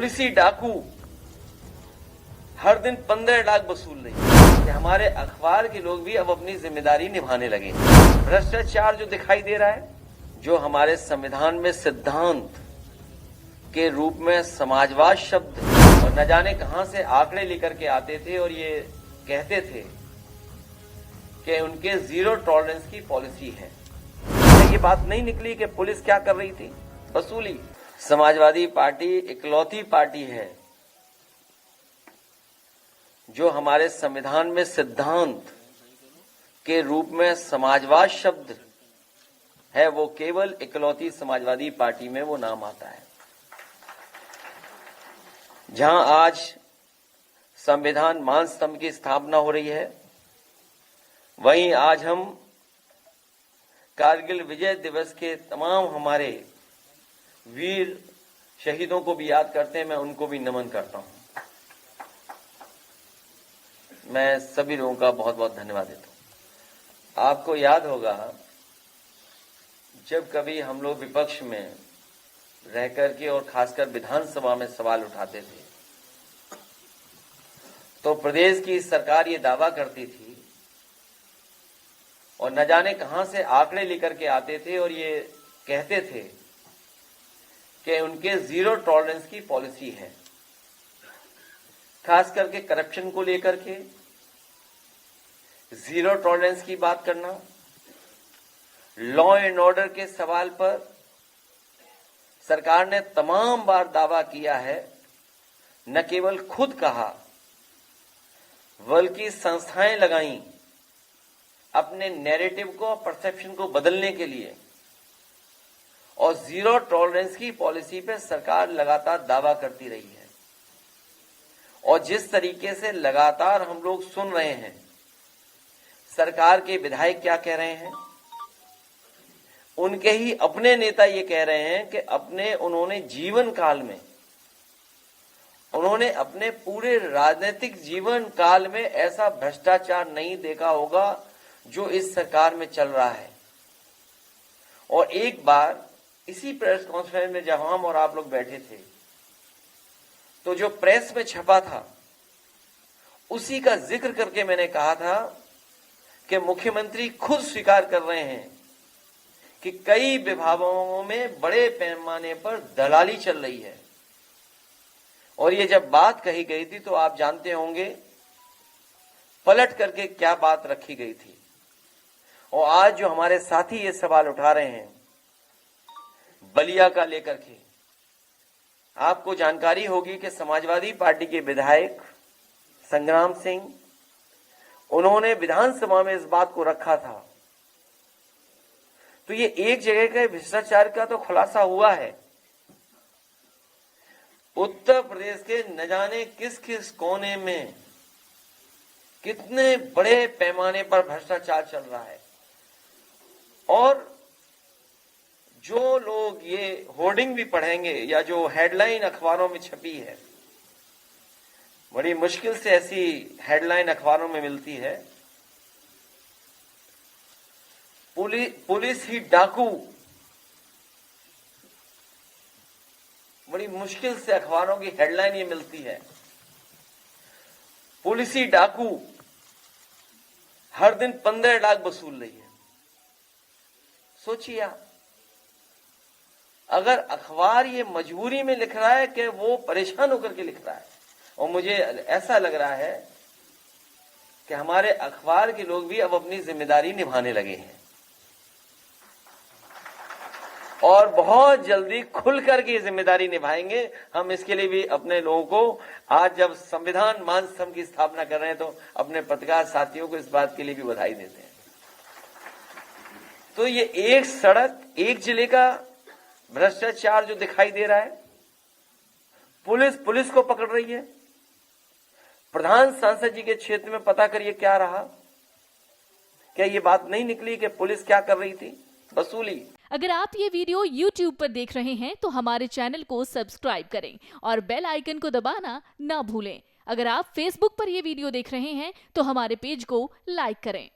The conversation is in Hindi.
पुलिसी डाकू हर दिन 15 लाख वसूल रही है कि हमारे अखबार के लोग भी अब अपनी जिम्मेदारी निभाने लगे। भ्रष्टाचार जो दिखाई दे रहा है, जो हमारे संविधान में सिद्धांत के रूप में समाजवाद शब्द और न जाने कहां से आंकड़े लेकर के आते थे और ये कहते थे कि उनके जीरो टॉलरेंस की पॉलिसी है। ये बात नहीं निकली कि पुलिस क्या कर रही थी? वसूली। समाजवादी पार्टी इकलौती पार्टी है जो हमारे संविधान में सिद्धांत के रूप में समाजवाद शब्द है, वो केवल इकलौती समाजवादी पार्टी में वो नाम आता है। जहां आज संविधान मान स्तंभ की स्थापना हो रही है, वहीं आज हम कारगिल विजय दिवस के तमाम हमारे वीर शहीदों को भी याद करते हैं। मैं उनको भी नमन करता हूं। मैं सभी लोगों का बहुत बहुत धन्यवाद देता हूं। आपको याद होगा, जब कभी हम लोग विपक्ष में रह करके और खासकर विधानसभा में सवाल उठाते थे, तो प्रदेश की सरकार ये दावा करती थी और न जाने कहां से आंकड़े लेकर के आते थे और ये कहते थे कि उनके जीरो टॉलरेंस की पॉलिसी है। खास करके करप्शन को लेकर के जीरो टॉलरेंस की बात करना, लॉ एंड ऑर्डर के सवाल पर सरकार ने तमाम बार दावा किया है, न केवल खुद कहा बल्कि संस्थाएं लगाई अपने नैरेटिव को, परसेप्शन को बदलने के लिए। और जीरो टॉलरेंस की पॉलिसी पे सरकार लगातार दावा करती रही है। और जिस तरीके से लगातार हम लोग सुन रहे हैं, सरकार के विधायक क्या कह रहे हैं, उनके ही अपने नेता ये कह रहे हैं कि उन्होंने जीवन काल में, उन्होंने अपने पूरे राजनीतिक जीवन काल में ऐसा भ्रष्टाचार नहीं देखा होगा जो इस सरकार में चल रहा है। और एक बार इसी प्रेस कॉन्फ्रेंस में जब हम और आप लोग बैठे थे, तो जो प्रेस में छपा था उसी का जिक्र करके मैंने कहा था कि मुख्यमंत्री खुद स्वीकार कर रहे हैं कि कई विभागों में बड़े पैमाने पर दलाली चल रही है। और ये जब बात कही गई थी तो आप जानते होंगे पलट करके क्या बात रखी गई थी। और आज जो हमारे साथी ये सवाल उठा रहे हैं बलिया का लेकर के, आपको जानकारी होगी कि समाजवादी पार्टी के विधायक संग्राम सिंह, उन्होंने विधानसभा में इस बात को रखा था। तो ये एक जगह का भ्रष्टाचार का तो खुलासा हुआ है। उत्तर प्रदेश के न जाने किस किस कोने में कितने बड़े पैमाने पर भ्रष्टाचार चल रहा है। और जो लोग ये होर्डिंग भी पढ़ेंगे या जो हेडलाइन अखबारों में छपी है, बड़ी मुश्किल से ऐसी हेडलाइन अखबारों में मिलती है, पुलिस ही डाकू, बड़ी मुश्किल से अखबारों की हेडलाइन ये मिलती है, पुलिसी डाकू हर दिन 15 लाख वसूल रही है। सोचिए, अगर अखबार ये मजबूरी में लिख रहा है कि वो परेशान होकर के लिख रहा है, और मुझे ऐसा लग रहा है कि हमारे अखबार के लोग भी अब अपनी जिम्मेदारी निभाने लगे हैं और बहुत जल्दी खुल करके जिम्मेदारी निभाएंगे। हम इसके लिए भी अपने लोगों को, आज जब संविधान मान स्तंभ की स्थापना कर रहे हैं, तो अपने पत्रकार साथियों को इस बात के लिए भी बधाई देते हैं। तो ये एक सड़क, एक जिले का भ्रष्टाचार जो दिखाई दे रहा है, पुलिस को पकड़ रही है। प्रधान सांसद जी के क्षेत्र में पता करिए क्या रहा। क्या ये बात नहीं निकली कि पुलिस क्या कर रही थी? वसूली। अगर आप ये वीडियो YouTube पर देख रहे हैं तो हमारे चैनल को सब्सक्राइब करें और बेल आइकन को दबाना ना भूलें। अगर आप Facebook पर ये वीडियो देख रहे हैं तो हमारे पेज को लाइक करें।